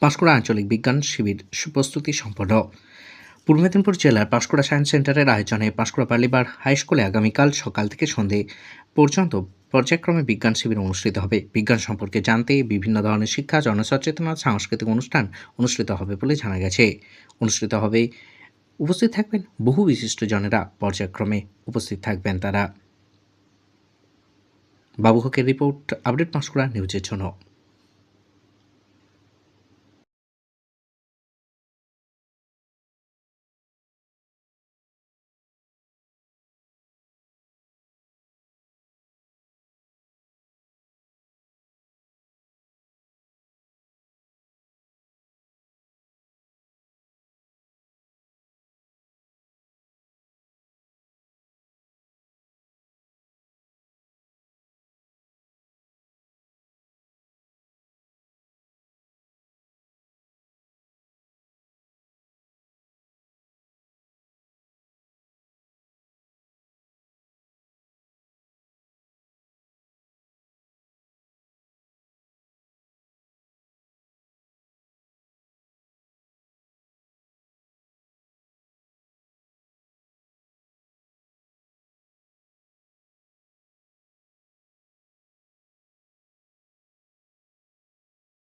পাঁশকুড়া আঞ্চলিক বিজ্ঞান শিবির প্রস্তুতি সম্পন্ন। পূর্ব মেদিনীপুর জেলার পাঁশকুড়া সায়েন্স সেন্টারের আয়োজনে পাঁশকুড়া বালিবার হাই স্কুলে আগামীকাল সকাল থেকে সন্ধে পর্যন্ত পর্যায়ক্রমে বিজ্ঞান শিবির অনুষ্ঠিত হবে। বিজ্ঞান সম্পর্কে জানতে বিভিন্ন ধরনের শিক্ষা, জনসচেতনতা, সাংস্কৃতিক অনুষ্ঠান অনুষ্ঠিত হবে বলে জানা গেছে। উপস্থিত থাকবেন বহু বিশিষ্টজনেরা, পর্যায়ক্রমে উপস্থিত থাকবেন তারা। বাবু হকের রিপোর্ট, আপডেট পাঁশকুড়া নিউজের জন্য।